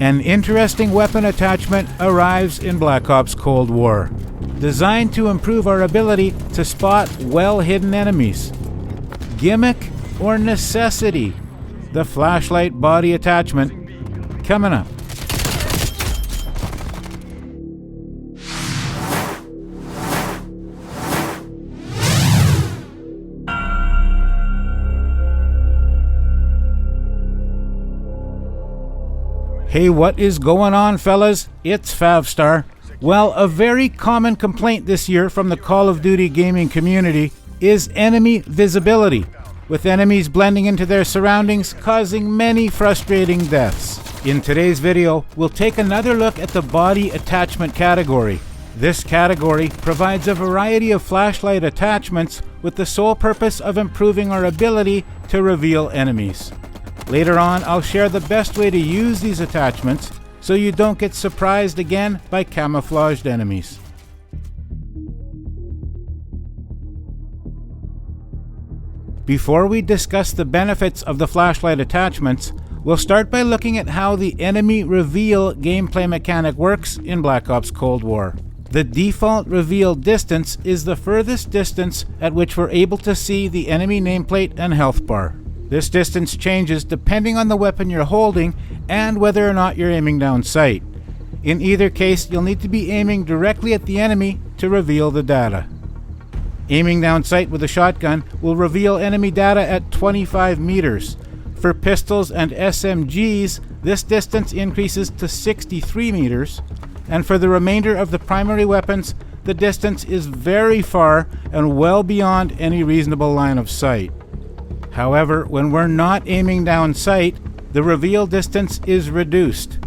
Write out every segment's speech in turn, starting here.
An interesting weapon attachment arrives in Black Ops Cold War, designed to improve our ability to spot well-hidden enemies. Gimmick or necessity? The flashlight body attachment, coming up. Hey, what is going on, fellas? It's Favstar. Well, a very common complaint this year from the Call of Duty gaming community is enemy visibility, with enemies blending into their surroundings, causing many frustrating deaths. In today's video, we'll take another look at the body attachment category. This category provides a variety of flashlight attachments with the sole purpose of improving our ability to reveal enemies. Later on, I'll share the best way to use these attachments so you don't get surprised again by camouflaged enemies. Before we discuss the benefits of the flashlight attachments, we'll start by looking at how the enemy reveal gameplay mechanic works in Black Ops Cold War. The default reveal distance is the furthest distance at which we're able to see the enemy nameplate and health bar. This distance changes depending on the weapon you're holding and whether or not you're aiming down sight. In either case, you'll need to be aiming directly at the enemy to reveal the data. Aiming down sight with a shotgun will reveal enemy data at 25 meters. For pistols and SMGs, this distance increases to 63 meters. And for the remainder of the primary weapons, the distance is very far and well beyond any reasonable line of sight. However, when we're not aiming down sight, the reveal distance is reduced.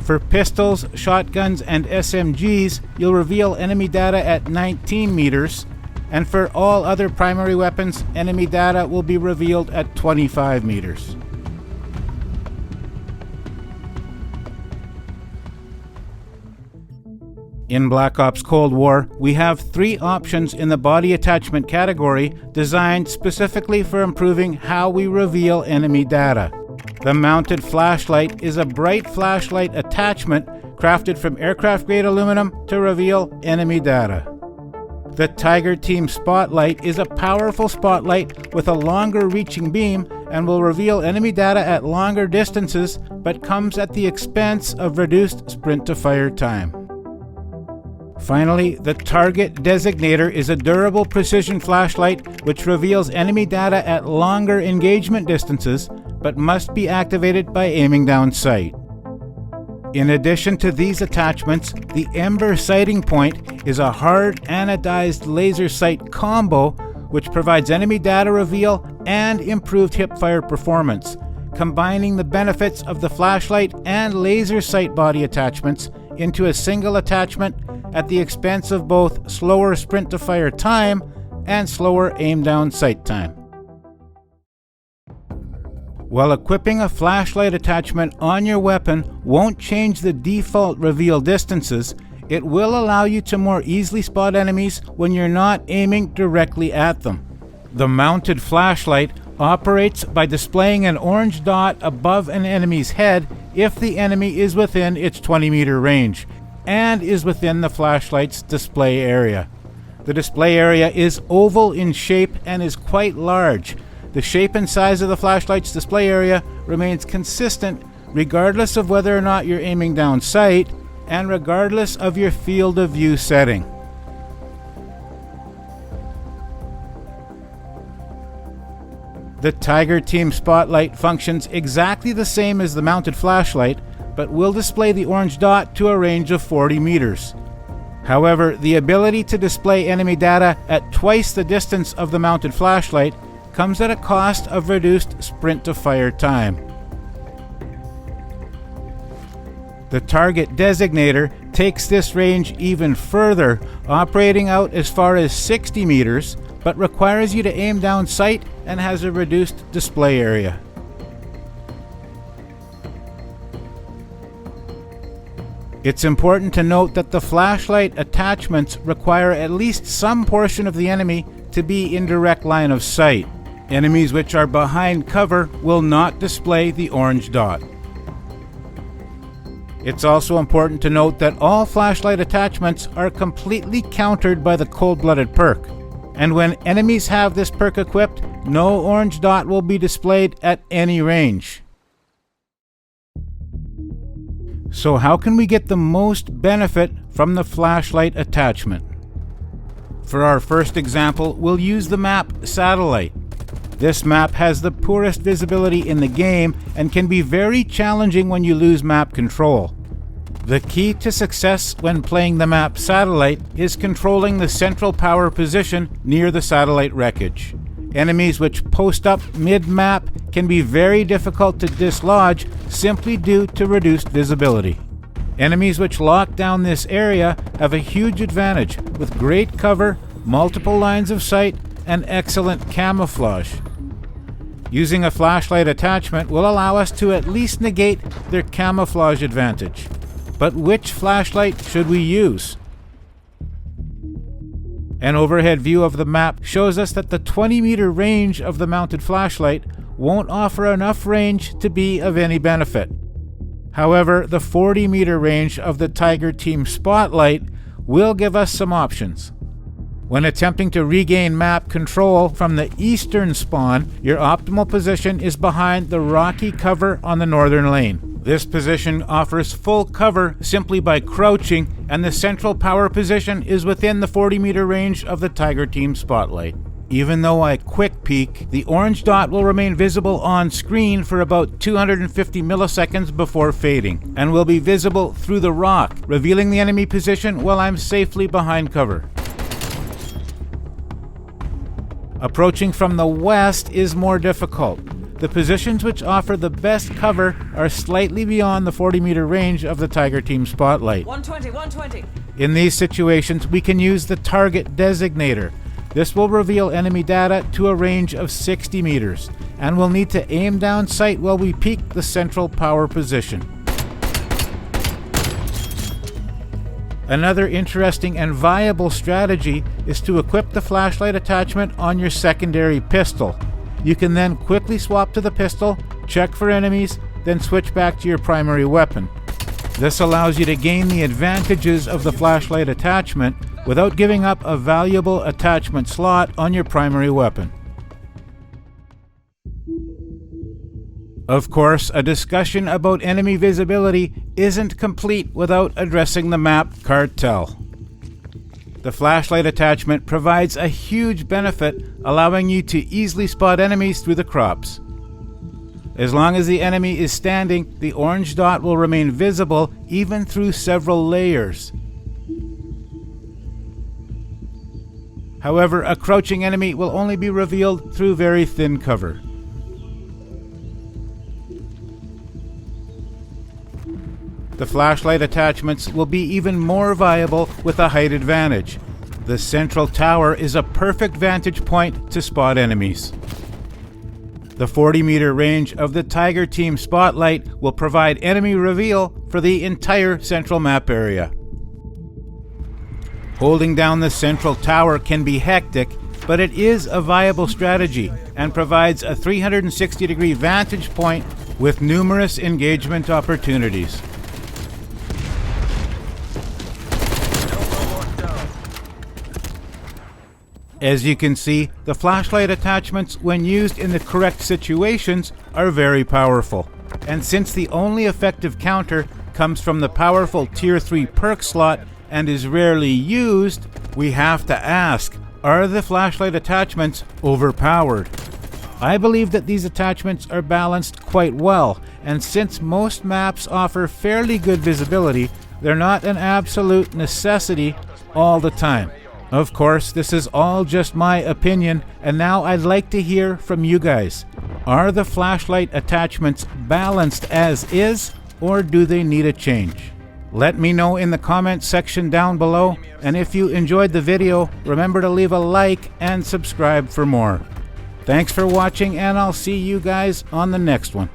For pistols, shotguns, and SMGs, you'll reveal enemy data at 19 meters, and for all other primary weapons, enemy data will be revealed at 25 meters. In Black Ops Cold War, we have 3 options in the body attachment category designed specifically for improving how we reveal enemy data. The mounted flashlight is a bright flashlight attachment crafted from aircraft-grade aluminum to reveal enemy data. The Tiger Team Spotlight is a powerful spotlight with a longer reaching beam and will reveal enemy data at longer distances, but comes at the expense of reduced sprint-to-fire time. Finally, the Target Designator is a durable precision flashlight which reveals enemy data at longer engagement distances, but must be activated by aiming down sight. In addition to these attachments, the Ember sighting point is a hard anodized laser sight combo which provides enemy data reveal and improved hipfire performance, combining the benefits of the flashlight and laser sight body attachments into a single attachment at the expense of both slower sprint-to-fire time and slower aim-down sight time. While equipping a flashlight attachment on your weapon won't change the default reveal distances, it will allow you to more easily spot enemies when you're not aiming directly at them. The mounted flashlight operates by displaying an orange dot above an enemy's head if the enemy is within its 20-meter range and is within the flashlight's display area. The display area is oval in shape and is quite large. The shape and size of the flashlight's display area remains consistent regardless of whether or not you're aiming down sight and regardless of your field of view setting. The Tiger Team Spotlight functions exactly the same as the mounted flashlight, but will display the orange dot to a range of 40 meters. However, the ability to display enemy data at twice the distance of the mounted flashlight comes at a cost of reduced sprint-to-fire time. The Target Designator takes this range even further, operating out as far as 60 meters, but requires you to aim down sight and has a reduced display area. It's important to note that the flashlight attachments require at least some portion of the enemy to be in direct line of sight. Enemies which are behind cover will not display the orange dot. It's also important to note that all flashlight attachments are completely countered by the cold-blooded perk. And when enemies have this perk equipped, no orange dot will be displayed at any range. So how can we get the most benefit from the flashlight attachment? For our first example, we'll use the map Satellite. This map has the poorest visibility in the game and can be very challenging when you lose map control. The key to success when playing the map Satellite is controlling the central power position near the satellite wreckage. Enemies which post up mid-map can be very difficult to dislodge simply due to reduced visibility. Enemies which lock down this area have a huge advantage with great cover, multiple lines of sight, and excellent camouflage. Using a flashlight attachment will allow us to at least negate their camouflage advantage. But which flashlight should we use? An overhead view of the map shows us that the 20-meter range of the mounted flashlight won't offer enough range to be of any benefit. However, the 40-meter range of the Tiger Team Spotlight will give us some options. When attempting to regain map control from the eastern spawn, your optimal position is behind the rocky cover on the northern lane. This position offers full cover simply by crouching, and the central power position is within the 40-meter range of the Tiger Team Spotlight. Even though I quick peek, the orange dot will remain visible on screen for about 250 milliseconds before fading, and will be visible through the rock, revealing the enemy position while I'm safely behind cover. Approaching from the west is more difficult. The positions which offer the best cover are slightly beyond the 40-meter range of the Tiger Team Spotlight. 120. In these situations, we can use the Target Designator. This will reveal enemy data to a range of 60 meters, and we'll need to aim down sight while we peek the central power position. Another interesting and viable strategy is to equip the flashlight attachment on your secondary pistol. You can then quickly swap to the pistol, check for enemies, then switch back to your primary weapon. This allows you to gain the advantages of the flashlight attachment without giving up a valuable attachment slot on your primary weapon. Of course, a discussion about enemy visibility isn't complete without addressing the map Cartel. The flashlight attachment provides a huge benefit, allowing you to easily spot enemies through the crops. As long as the enemy is standing, the orange dot will remain visible even through several layers. However, a crouching enemy will only be revealed through very thin cover. The flashlight attachments will be even more viable with a height advantage. The central tower is a perfect vantage point to spot enemies. The 40-meter range of the Tiger Team Spotlight will provide enemy reveal for the entire central map area. Holding down the central tower can be hectic, but it is a viable strategy and provides a 360-degree vantage point with numerous engagement opportunities. As you can see, the flashlight attachments, when used in the correct situations, are very powerful. And since the only effective counter comes from the powerful Tier 3 perk slot and is rarely used, we have to ask, are the flashlight attachments overpowered? I believe that these attachments are balanced quite well, and since most maps offer fairly good visibility, they're not an absolute necessity all the time. Of course, this is all just my opinion, and now I'd like to hear from you guys. Are the flashlight attachments balanced as is, or do they need a change? Let me know in the comments section down below, and if you enjoyed the video, remember to leave a like and subscribe for more. Thanks for watching, and I'll see you guys on the next one.